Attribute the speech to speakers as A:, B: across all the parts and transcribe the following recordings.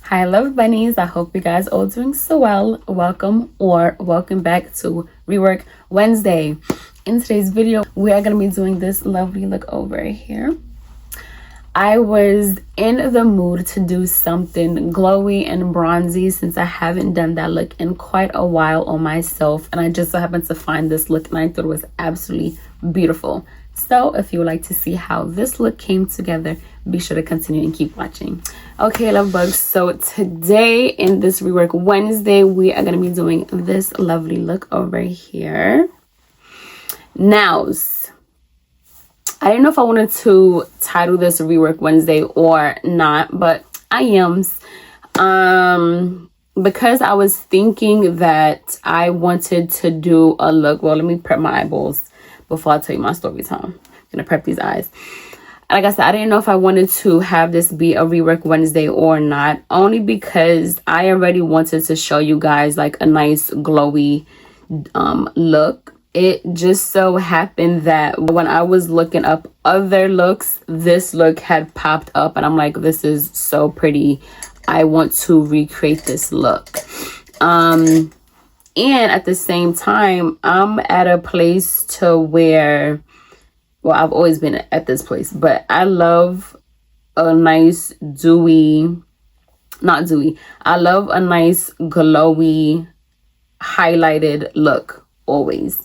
A: Hi love bunnies, I hope you guys all doing so well. Welcome back to Rework Wednesday. In today's video we are going to be doing this lovely look over here. I was in the mood to do something glowy and bronzy since I haven't done that look in quite a while on myself, and I just so happened to find this look and I thought it was absolutely beautiful. So if you would like to see how this look came together, be sure to continue and keep watching. Okay, love bugs, so today in this Rework Wednesday we are going to be doing this lovely look over here. Now, I didn't know if I wanted to title this Rework Wednesday or not, but I am, because I was thinking that I wanted to do a look. Well, let me prep my eyeballs before I tell you my story time. I'm gonna prep these eyes. Like I said, I didn't know if I wanted to have this be a Rework Wednesday or not, only because I already wanted to show you guys like a nice glowy look. It just so happened that when I was looking up other looks, this look had popped up and I'm like, this is so pretty. I want to recreate this look. And at the same time, I'm at a place to where, well, I've always been at this place, but I love a nice I love a nice glowy highlighted look always.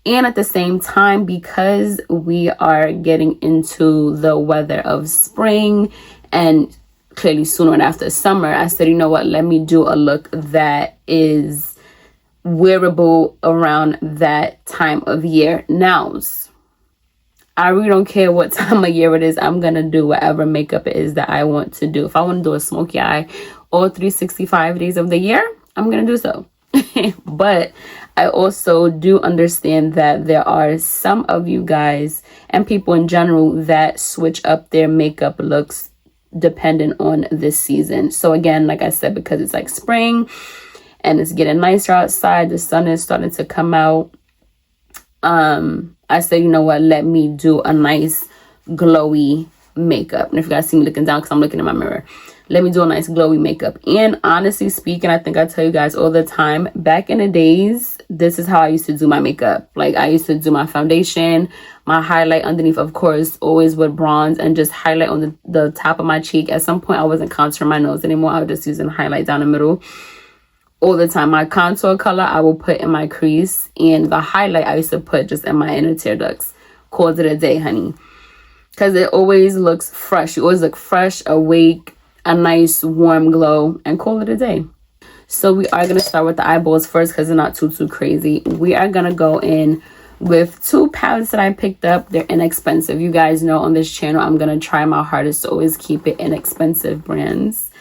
A: And at the same time, because we are getting into the weather of spring and clearly sooner and after summer, I said, you know what, let me do a look that is wearable around that time of year. Now, I really don't care what time of year it is. I'm going to do whatever makeup it is that I want to do. If I want to do a smoky eye all 365 days of the year, I'm going to do so. But I also do understand that there are some of you guys and people in general that switch up their makeup looks dependent on this season. So again, like I said, because it's like spring and it's getting nicer outside, the sun is starting to come out, I said, you know what, let me do a nice glowy makeup. And if you guys see me looking down because I'm looking in my mirror, let me do a nice glowy makeup. And honestly speaking, I think I tell you guys all the time, back in the days, this is how I used to do my makeup. Like, I used to do my foundation, my highlight underneath, of course, always with bronze, and just highlight on the top of my cheek. At some point, I wasn't contouring my nose anymore. I was just using highlight down the middle all the time. My contour color, I will put in my crease, and the highlight, I used to put just in my inner tear ducts. Call it a day, honey. Because it always looks fresh. You always look fresh, awake, a nice warm glow, and call it a day. So we are going to start with the eyeballs first because they're not too crazy. We are going to go in with two palettes that I picked up. They're inexpensive. You guys know on this channel, I'm going to try my hardest to always keep it inexpensive brands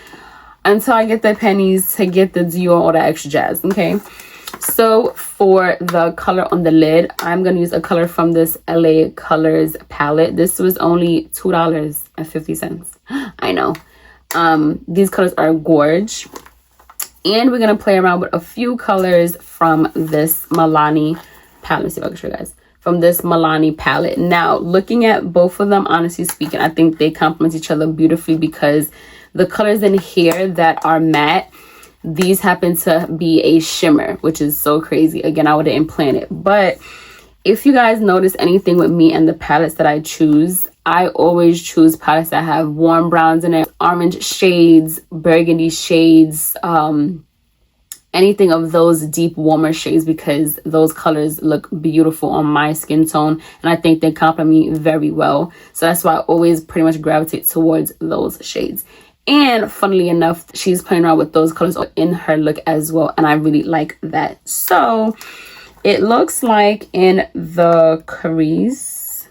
A: until I get the pennies to get the Dior, all that extra jazz, okay? So for the color on the lid, I'm going to use a color from this LA Colors palette. This was only $2.50. I know. These colors are gorge. And we're going to play around with a few colors from this Milani palette. Let me see if I can show you guys. From this Milani palette. Now, looking at both of them, honestly speaking, I think they complement each other beautifully because the colors in here that are matte, these happen to be a shimmer, which is so crazy. Again, I didn't plan it. But if you guys notice anything with me and the palettes that I choose, I always choose palettes that have warm browns in it, orange shades, burgundy shades, anything of those deep warmer shades, because those colors look beautiful on my skin tone and I think they complement me very well. So that's why I always pretty much gravitate towards those shades. And funnily enough, she's playing around with those colors in her look as well, and I really like that. So it looks like in the crease,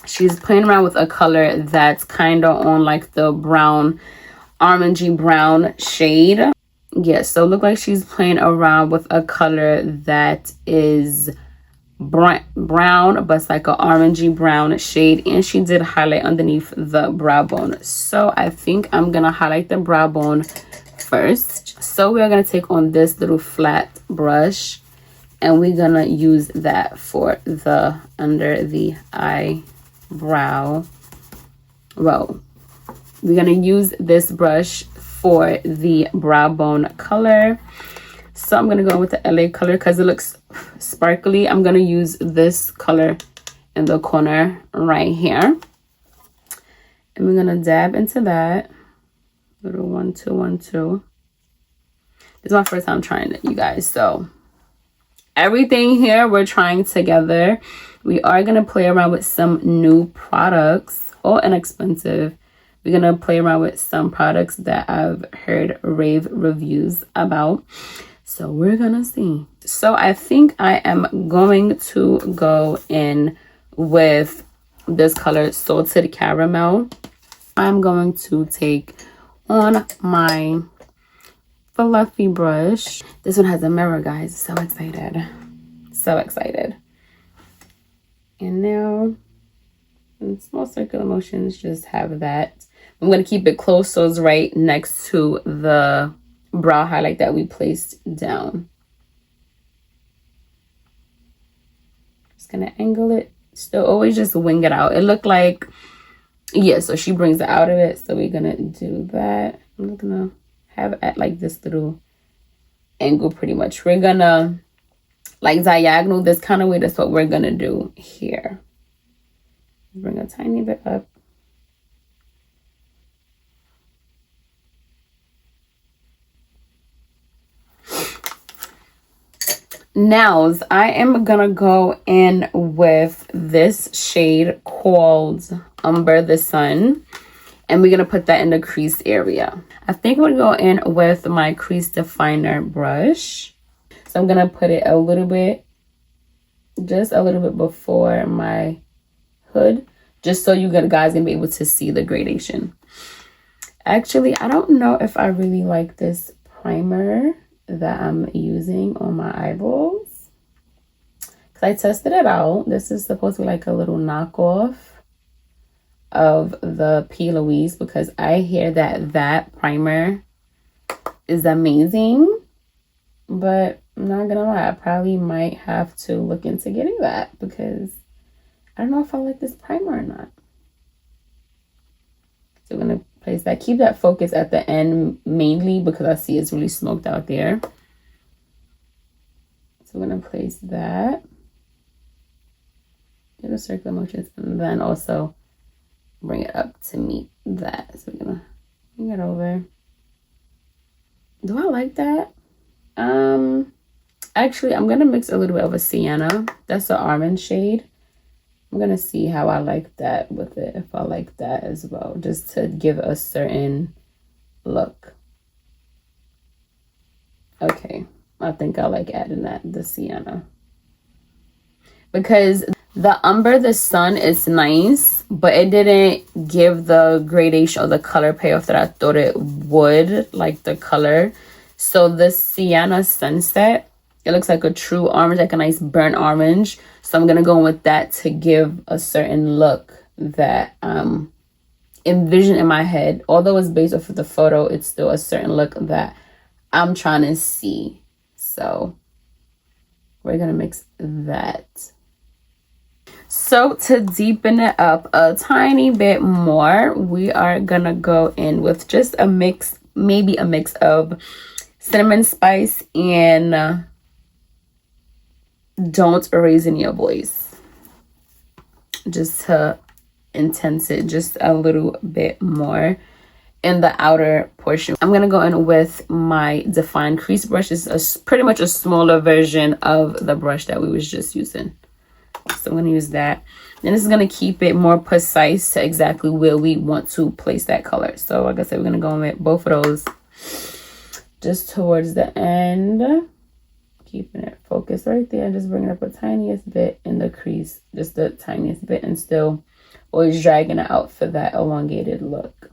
A: she's playing around with a color that's kind of on like the brown, orangey brown shade. Yes, so look like she's playing around with a color that is brown, but it's like an orangey brown shade, and she did highlight underneath the brow bone. So I think I'm gonna highlight the brow bone first. So we're gonna take on this little flat brush and we're gonna use that for the under the eyebrow row. We're gonna use this brush for the brow bone color. So I'm gonna go with the LA color because it looks sparkly. I'm gonna use this color in the corner right here, and we're gonna dab into that little 1 2 1 2. This is my first time trying it, you guys, so everything here we're trying together. We are gonna play around with some new products, all inexpensive. We're gonna play around with some products that I've heard rave reviews about, so we're gonna see. So I think I am going to go in with this color, Salted Caramel. I'm going to take on my fluffy brush. This one has a mirror, guys. So excited, so excited. And now in small circular motions, just have that. I'm going to keep it close so it's right next to the brow highlight that we placed down. Just gonna angle it. Still always just wing it out. It looked like, yeah, so she brings it out of it, so we're gonna do that. I'm gonna have it at like this little angle pretty much. We're gonna like diagonal this kind of way. That's what we're gonna do here. Bring a tiny bit up. Now I am gonna go in with this shade called Umber the Sun, and we're gonna put that in the crease area. I think we'll go in with my crease definer brush. So I'm gonna put it a little bit, just a little bit before my hood, just so you guys can be able to see the gradation. Actually, I don't know if I really like this primer that I'm using on my eyeballs, because I tested it out. This is supposed to be like a little knockoff of the P. Louise, because I hear that that primer is amazing, but I'm not gonna lie, I probably might have to look into getting that because I don't know if I like this primer or not. So we're gonna place that. Keep that focus at the end mainly because I see it's really smoked out there. So we're gonna place that. Do the circular motions and then also bring it up to meet that. So we're gonna bring it over. Do I like that? Actually, I'm gonna mix a little bit of a sienna. That's the almond shade. I'm gonna see how I like that with it, if I like that as well, just to give a certain look. Okay, I think I like adding that, the sienna, because the Umber the Sun is nice, but it didn't give the gradation or the color payoff that I thought it would, like the color. So the Sienna Sunset, it looks like a true orange, like a nice burnt orange. So I'm gonna go in with that to give a certain look that envision in my head. Although it's based off of the photo, it's still a certain look that I'm trying to see. So we're gonna mix that. So to deepen it up a tiny bit more, we are gonna go in with just a mix, maybe a mix of cinnamon spice and Don't Erase in Your Voice, just to intense it just a little bit more in the outer portion. I'm gonna go in with my Define Crease brush. It's pretty much a smaller version of the brush that we was just using. So I'm gonna use that. And this is gonna keep it more precise to exactly where we want to place that color. So like I said, we're gonna go in with both of those just towards the end, keeping it focused right there, just bringing up a tiniest bit in the crease, just the tiniest bit, and still always dragging it out for that elongated look.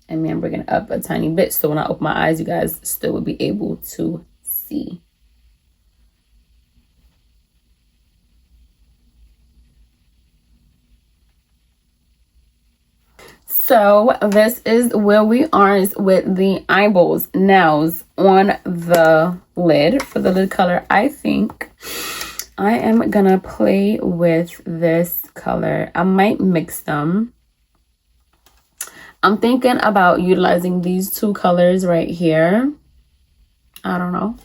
A: And then bringing it up a tiny bit so when I open my eyes, you guys still will be able to see. So this is where we are with the eyeballs. Now on the lid, for the lid color, I think I am gonna play with this color. I might mix them. I'm thinking about utilizing these two colors right here. I don't know.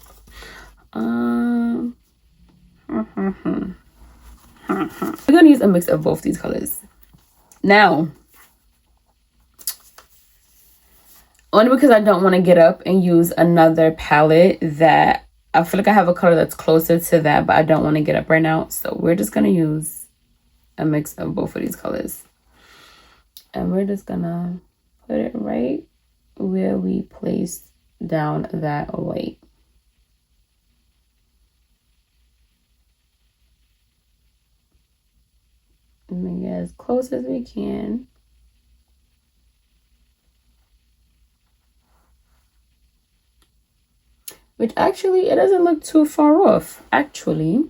A: We're gonna use a mix of both these colors. Now, only because I don't want to get up and use another palette that I feel like I have a color that's closer to that, but I don't want to get up right now. So we're just gonna use a mix of both of these colors. And we're just gonna put it right where we place down that white. And get as close as we can. Which actually, it doesn't look too far off, actually.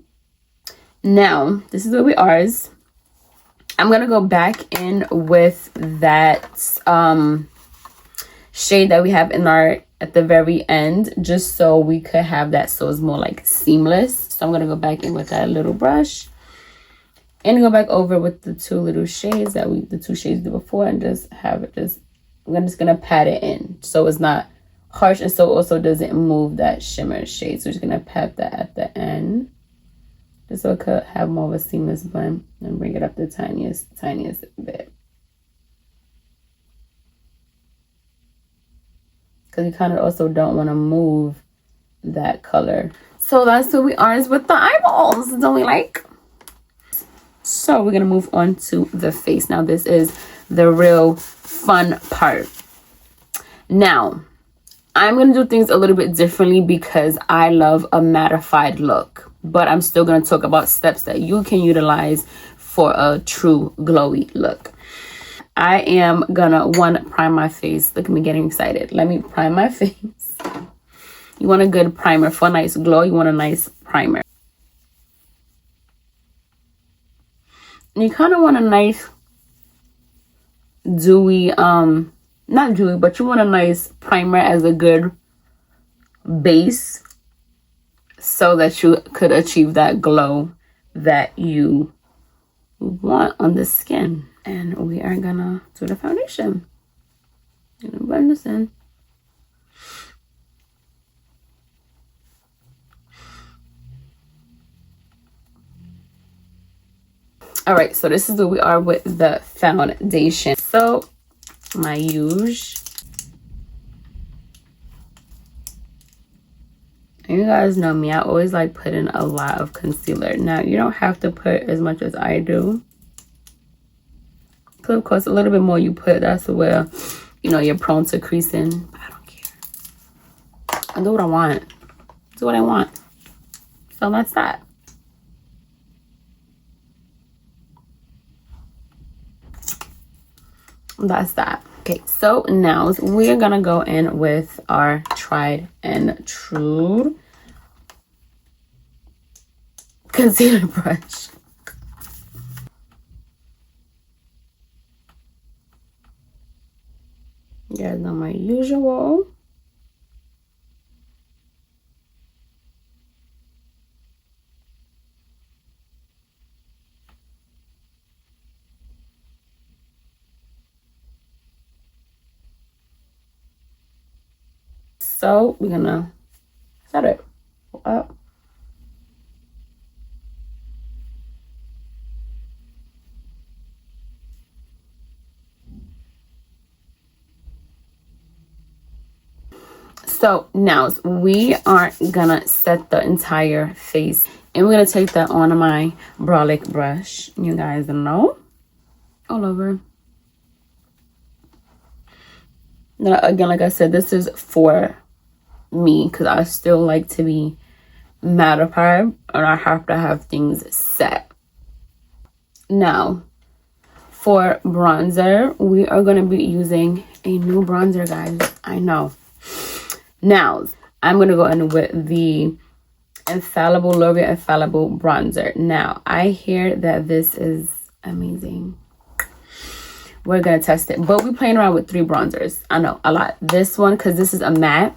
A: Now, this is where we are. I'm going to go back in with that shade that we have in our, at the very end, just so we could have that so it's more like seamless. So I'm going to go back in with that little brush. And go back over with the two little shades that the two shades did before, and just have it I'm just gonna pat it in so it's not harsh, and so also doesn't move that shimmer shade. So we're just gonna pat that at the end, just so it could have more of a seamless blend, and bring it up the tiniest bit. Because you kind of also don't want to move that color. So that's what we are with the eyeballs. Don't we like? So we're going to move on to the face. Now, this is the real fun part. Now, I'm going to do things a little bit differently because I love a mattified look. But I'm still going to talk about steps that you can utilize for a true glowy look. I am going to, prime my face. Look at me getting excited. Let me prime my face. You want a good primer for a nice glow. You want a nice primer. And you kind of want a nice dewy, not dewy, but you want a nice primer as a good base so that you could achieve that glow that you want on the skin. And we are gonna do the foundation. Gonna blend this in. All right, so this is where we are with the foundation. So my huge, you guys know me, I always like putting a lot of concealer. Now you don't have to put as much as I do, because of course a little bit more you put, that's where, you know, you're prone to creasing. But I don't care. I do what I want. Do what I want. So that's that. That's that. Okay, so now we're gonna go in with our tried and true concealer brush. You guys know my usual. So we're gonna set it up. So now we are gonna set the entire face, and we're gonna take that on my brolic brush. You guys know, all over. Now again, like I said, this is for me because I still like to be mattified and I have to have things set. Now for bronzer, we are going to be using a new bronzer, guys. I know. Now I'm going to go in with the infallible L'Oreal infallible bronzer. Now I hear that this is amazing. We're going to test it, but we're playing around with 3 bronzers. I know, a lot. This one, because this is a matte,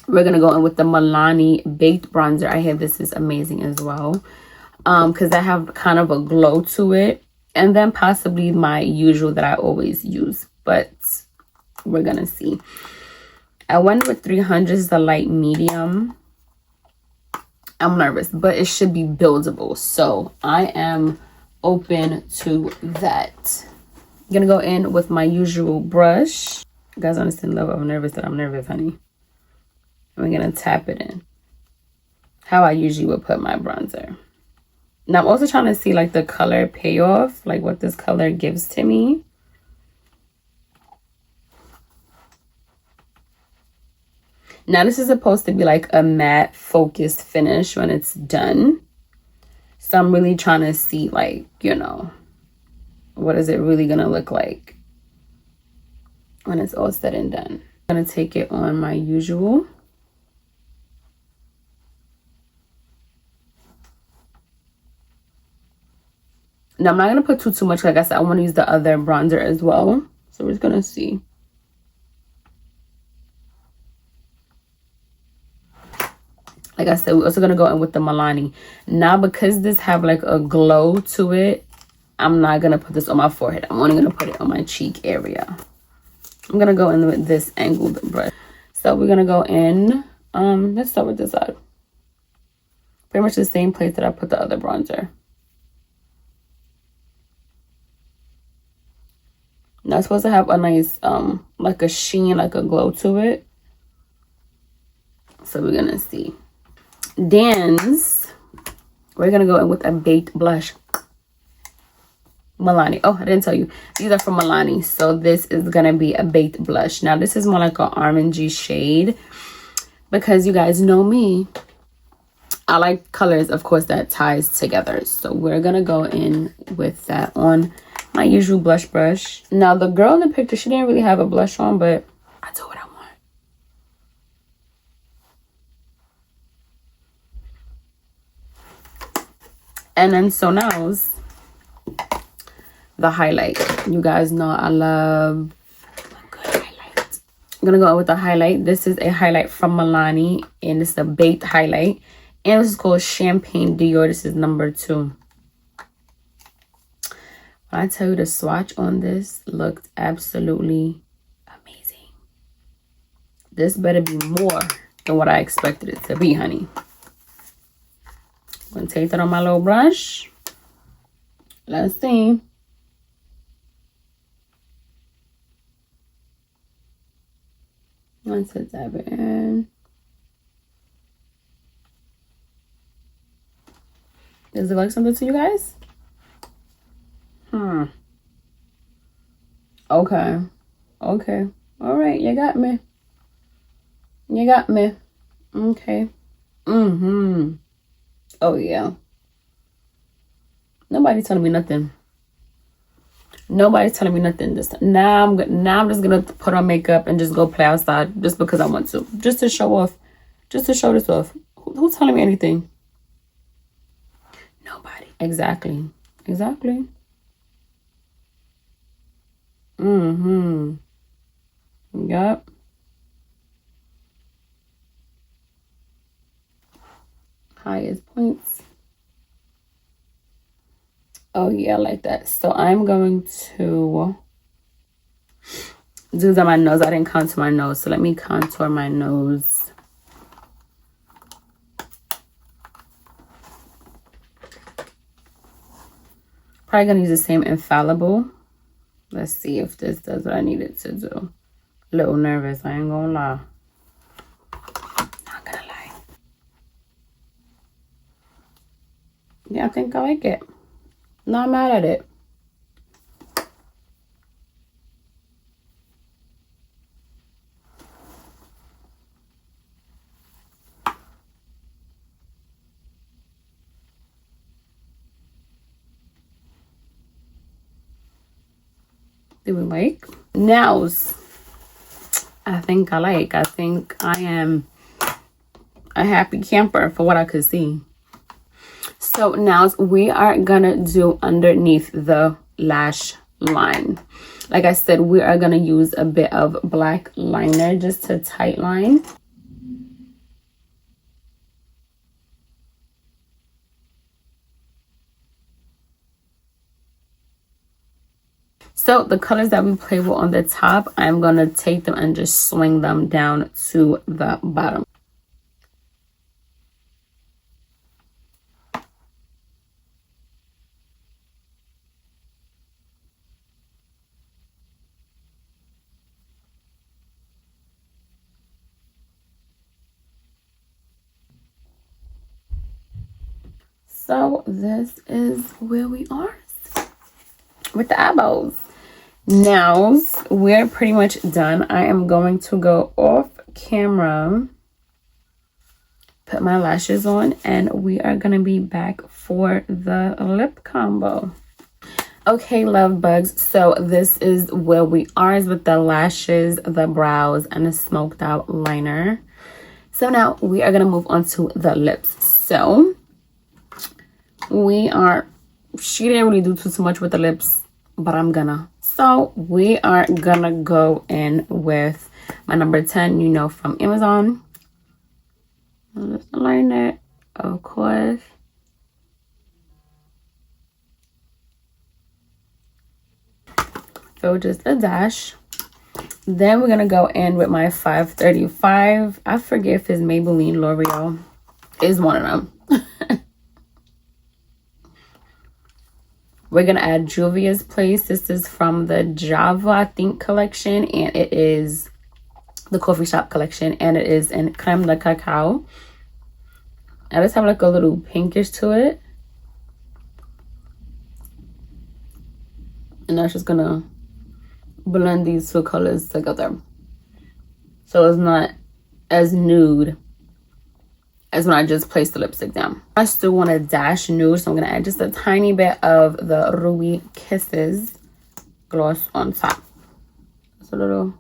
A: we're going to go in with the Milani Baked Bronzer. I hear this is amazing as well, because I have kind of a glow to it. And then possibly my usual that I always use. but we're gonna see. I went with 300 is the light medium. I'm nervous, but it should be buildable, so I am open to that. I'm gonna go in with my usual brush. You guys understand, love, I'm nervous that I'm nervous, honey. I'm gonna tap it in how I usually would put my bronzer. Now I'm also trying to see like the color payoff, like what this color gives to me. Now this is supposed to be like a matte focused finish when it's done. So I'm really trying to see, like, you know, what is it really gonna look like when it's all said and done. I'm gonna take it on my usual. Now I'm not gonna put too much. Like I said, I want to use the other bronzer as well. So we're just gonna see. Like I said, we're also gonna go in with the Milani. Now because this have like a glow to it, I'm not gonna put this on my forehead. I'm only gonna put it on my cheek area. I'm gonna go in with this angled brush. So we're gonna go in. Let's start with this side. Pretty much the same place that I put the other bronzer. Now it's supposed to have a nice like a sheen, like a glow to it. So we're gonna see. Dance, we're gonna go in with a baked blush. Milani. Oh, I didn't tell you, these are from Milani. So this is gonna be a baked blush. Now this is more like an orangey shade, because you guys know me, I like colors, of course, that ties together. So we're gonna go in with that on my usual blush brush. Now the girl in the picture, she didn't really have a blush on, but I do what I want. And then so now's the highlight. You guys know I love a good highlight. I'm gonna go with the highlight. This is a highlight from Milani, and it's a baked highlight, and this is called Champagne Dior. This is number 2. When I tell you the swatch on this looked absolutely amazing. This better be more than what I expected it to be, honey. I'm gonna take that on my little brush. Let's see. Let's tap it in. Does it look something to you guys? Okay. Okay. All right. You got me. You got me. Okay. Oh, yeah. Nobody's telling me nothing. Nobody's telling me nothing this time. Now I'm just gonna put on makeup and just go play outside just because I want to. Just to show off. Just to show this off. Who's telling me anything? Nobody. Exactly. Exactly. Yup. Highest points. Oh yeah, like that. So I'm going to do that on my nose. I didn't contour my nose, so let me contour my nose. Probably gonna use the same Infallible. Let's see if this does what I need it to do. A little nervous, I ain't gonna lie. Not gonna lie. Yeah, I think I like it. Not mad at it. Do we like? Nails. I think I like. I think I am a happy camper for what I could see. So now we are gonna do underneath the lash line. Like I said, we are gonna use a bit of black liner just to tight line. So the colors that we play with on the top, I'm going to take them and just swing them down to the bottom. So this is where we are with the eyebrows. Now we're pretty much done. I am going to go off camera, put my lashes on, and we are going to be back for the lip combo. Okay, love bugs, so this is where we are with the lashes, the brows, and the smoked out liner. So now we are going to move on to the lips. So she didn't really do too much with the lips, but I'm gonna. So we are gonna go in with my number 10, you know, from Amazon. Just align it, of course. So just a dash. Then we're gonna go in with my 535. I forget if it's Maybelline, L'Oreal. Is one of them. We're going to add Juvia's Place. This is from the Java, I think, collection. And it is the coffee shop collection. And it is in Creme de Cacao. I just have like a little pinkish to it. And that's just going to blend these two colors together. So it's not as nude as when I just placed the lipstick down. I still want a dash nude, so I'm gonna add just a tiny bit of the Ruby Kisses gloss on top. Just a little.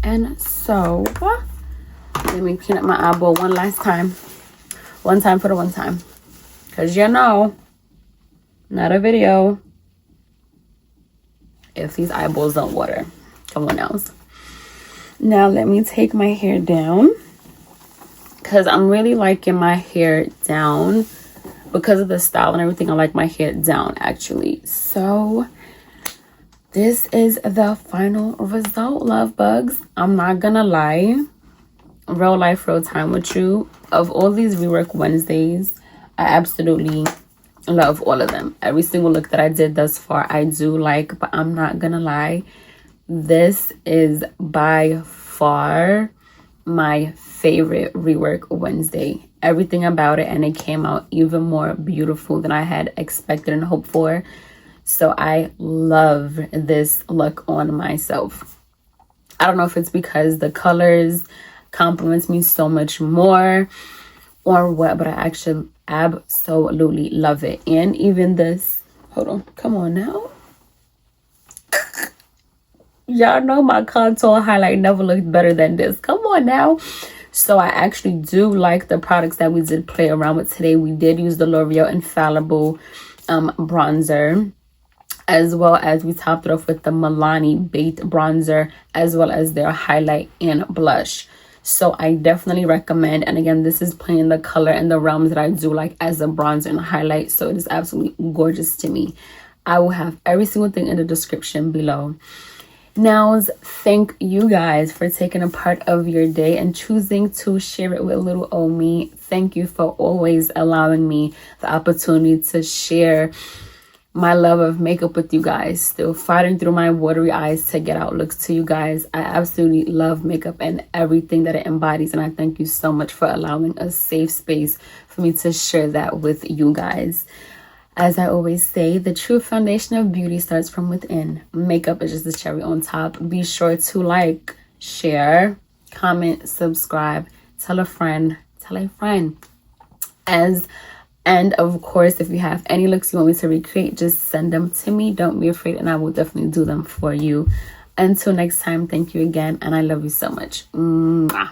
A: And so, let me clean up my eyeball one last time. One time for the one time. Because you know, not a video if these eyeballs don't water. Come on now. Now let me take my hair down. Because I'm really liking my hair down. Because of the style and everything, I like my hair down actually. So this is the final result, love bugs. I'm not gonna lie. Real life, real time with you. Of all these Rework Wednesdays, I absolutely love all of them. Every single look that I did thus far, I do like, but I'm not gonna lie. This is by far my favorite Rework Wednesday. Everything about it, and it came out even more beautiful than I had expected and hoped for. So I love this look on myself. I don't know if it's because the colors compliments me so much more or what, but I actually absolutely love it. And even this, hold on, come on now. Y'all know my contour highlight never looked better than this. Come on now. So I actually do like the products that we did play around with today. We did use the L'Oreal Infallible bronzer, as well as we topped it off with the Milani Baked bronzer, as well as their highlight and blush. So I definitely recommend, and again, this is playing the color and the realms that I do like as a bronzer and highlight. So it is absolutely gorgeous to me. I will have every single thing in the description below. Now, thank you guys for taking a part of your day and choosing to share it with little old me. Thank you for always allowing me the opportunity to share my love of makeup with you guys. Still fighting through my watery eyes to get out looks to you guys. I absolutely love makeup and everything that it embodies, and I thank you so much for allowing a safe space for me to share that with you guys. As I always say, the true foundation of beauty starts from within. Makeup is just the cherry on top. Be sure to like, share, comment, subscribe, tell a friend, and of course, if you have any looks you want me to recreate, just send them to me. Don't be afraid, and I will definitely do them for you. Until next time, thank you again, and I love you so much. Mwah.